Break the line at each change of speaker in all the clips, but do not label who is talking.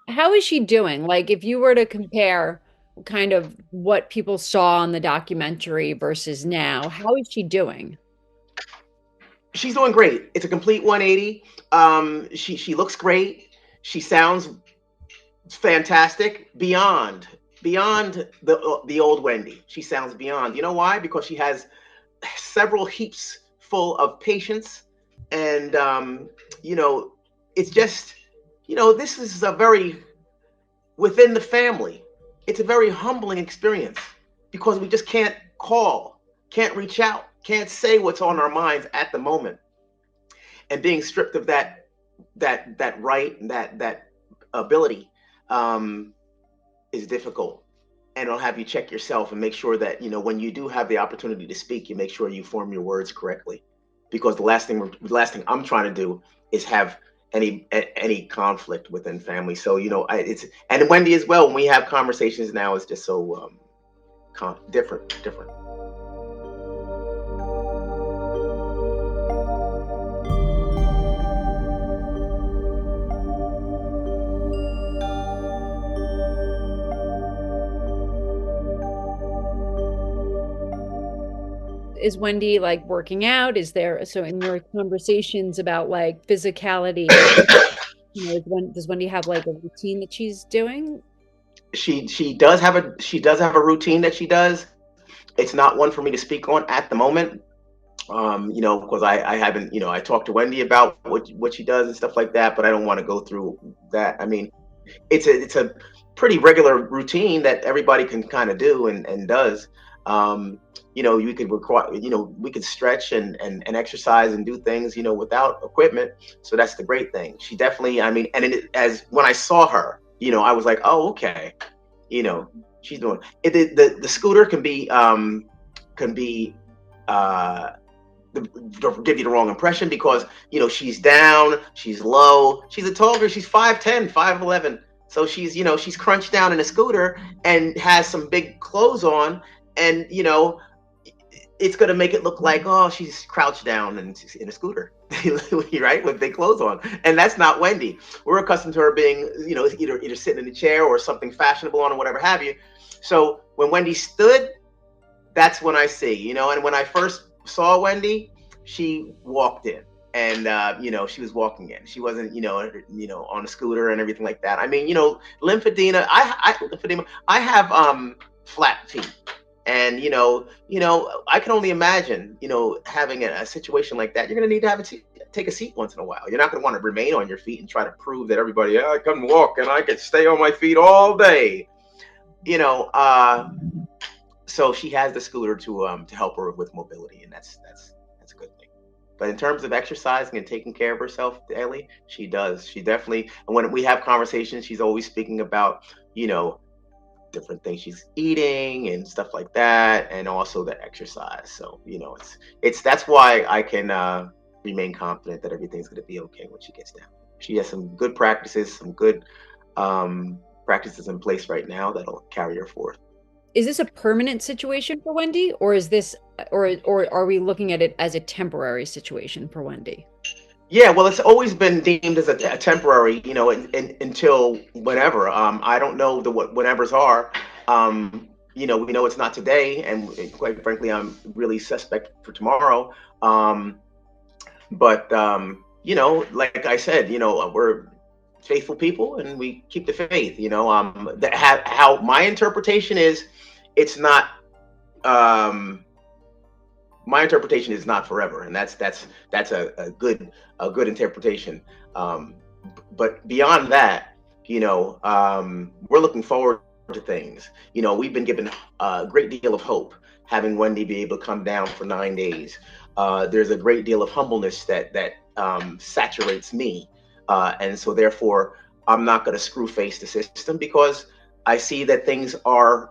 How is she doing? Like, if you were to compare kind of what people saw on the documentary versus now, how is she doing?
She's doing great. It's a complete 180. She looks great. She sounds fantastic. Beyond the old Wendy. She sounds beyond. You know why? Because she has several heaps full of patience, and you know, it's just, this is a very, within the family, it's a very humbling experience because we just can't call, can't reach out, can't say what's on our minds at the moment, and being stripped of that right and that ability, um, is difficult. And it'll have you check yourself and make sure that, when you do have the opportunity to speak, you make sure you form your words correctly, because the last thing I'm trying to do is have any conflict within family. So, it's, and Wendy as well. When we have conversations now, it's just so different.
Is Wendy like working out? Is there, so in your conversations about like physicality, does Wendy have like a routine that she's doing?
She does have a routine that she does. It's not one for me to speak on at the moment, because I haven't, I talked to Wendy about what she does and stuff like that, but I don't want to go through that. I mean, it's a pretty regular routine that everybody can kind of do and does. You could require, we could stretch and exercise and do things, without equipment. So that's the great thing. She definitely, I mean, and as when I saw her, I was like, oh, okay, you know, she's doing it. The scooter can be uh don't give you the wrong impression, because she's down, she's low, she's a tall girl, she's 5'10", 5'11". So she's crunched down in a scooter and has some big clothes on, and it's going to make it look like, oh, she's crouched down and in a scooter, right, with big clothes on. And that's not Wendy. We're accustomed to her being, either sitting in a chair or something fashionable on, or whatever have you. So when Wendy stood, that's when I see, and when I first saw Wendy, she walked in, and she was walking in. She wasn't, on a scooter and everything like that. I mean, lymphedema. Lymphedema. I have flat feet, and I can only imagine, having a situation like that. You're gonna need to take a seat once in a while. You're not gonna want to remain on your feet and try to prove that everybody, I can walk and I can stay on my feet all day. You know, uh, so she has the scooter to help her with mobility, and that's a good thing. But in terms of exercising and taking care of herself daily, she does. She definitely. And when we have conversations, she's always speaking about, you know different things she's eating and stuff like that, and also the exercise. So it's that's why I can remain confident that everything's going to be okay when she gets down. She has some good practices, some good practices in place right now that'll carry her forth.
Is this a permanent situation for Wendy, or is this, or are we looking at it as a temporary situation for Wendy?
Yeah, well, it's always been deemed as a temporary, until whenever. I don't know what whenevers are. We know it's not today, and quite frankly, I'm really suspect for tomorrow. But like I said, we're faithful people, and we keep the faith. How my interpretation is, it's not. Um, my interpretation is not forever, and that's a good interpretation. Um, but beyond that, we're looking forward to things. We've been given a great deal of hope, having Wendy be able to come down for 9 days. There's a great deal of humbleness that saturates me, and so therefore I'm not going to screw face the system, because I see that things are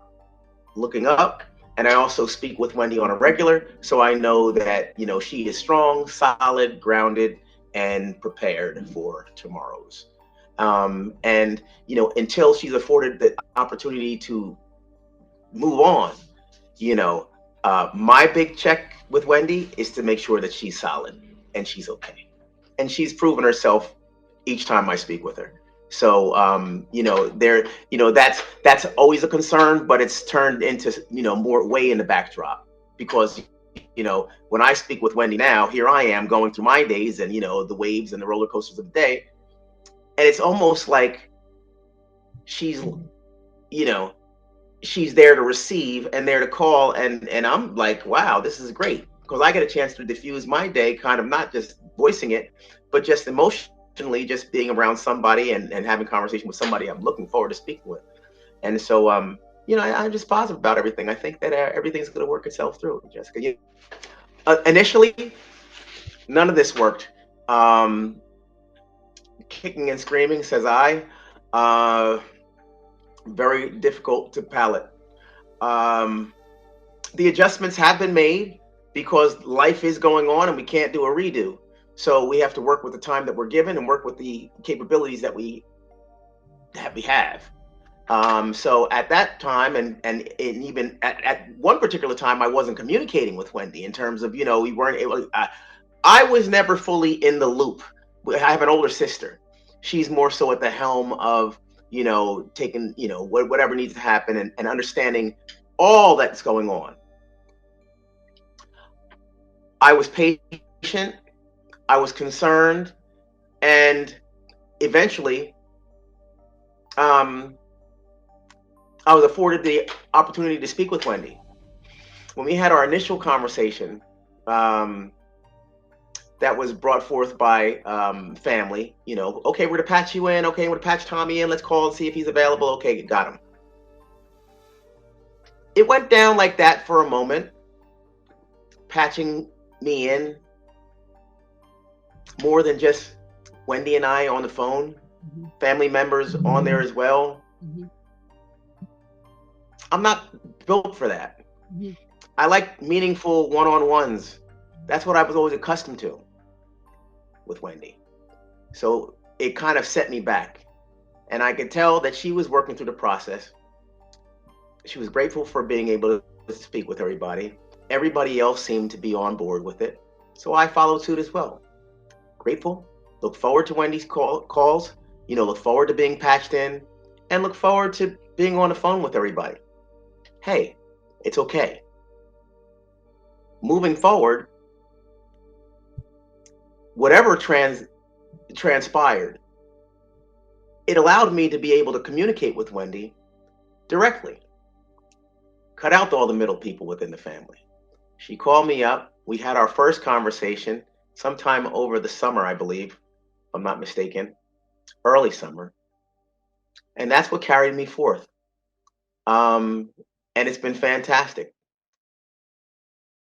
looking up. And I also speak with Wendy on a regular, so I know that she is strong, solid, grounded, and prepared for tomorrow's. And until she's afforded the opportunity to move on, my big check with Wendy is to make sure that she's solid and she's okay. And she's proven herself each time I speak with her. So that's always a concern, but it's turned into more way in the backdrop, because when I speak with Wendy now, here I am going through my days and the waves and the roller coasters of the day, and it's almost like she's she's there to receive and there to call, and I'm like, wow, this is great, because I get a chance to diffuse my day, kind of not just voicing it, but just emotionally, just being around somebody and having conversation with somebody I'm looking forward to speaking with. And so I'm just positive about everything. I think that everything's going to work itself through, Jessica. Initially, none of this worked. Kicking and screaming, says I. Very difficult to palate. The adjustments have been made because life is going on and we can't do a redo. So we have to work with the time that we're given and work with the capabilities that we have. So at that time, and even at one particular time, I wasn't communicating with Wendy in terms of, we weren't able. I was never fully in the loop. I have an older sister. She's more so at the helm of, taking, whatever needs to happen, and understanding all that's going on. I was patient, I was concerned, and eventually, I was afforded the opportunity to speak with Wendy. When we had our initial conversation, that was brought forth by family, okay, we're gonna patch you in, okay, we're gonna patch Tommy in, let's call and see if he's available, okay, got him. It went down like that for a moment, patching me in, more than just Wendy and I on the phone, family members on there as well. I'm not built for that. I like meaningful one-on-ones. That's what I was always accustomed to with Wendy. So it kind of set me back. And I could tell that she was working through the process. She was grateful for being able to speak with everybody. Everybody else seemed to be on board with it. So I followed suit as well. Grateful. Look forward to Wendy's calls. Look forward to being patched in, and look forward to being on the phone with everybody. Hey, it's okay. Moving forward, whatever transpired, it allowed me to be able to communicate with Wendy directly. Cut out all the middle people within the family. She called me up. We had our first conversation sometime over the summer, I believe, if I'm not mistaken, early summer. And that's what carried me forth. And it's been fantastic.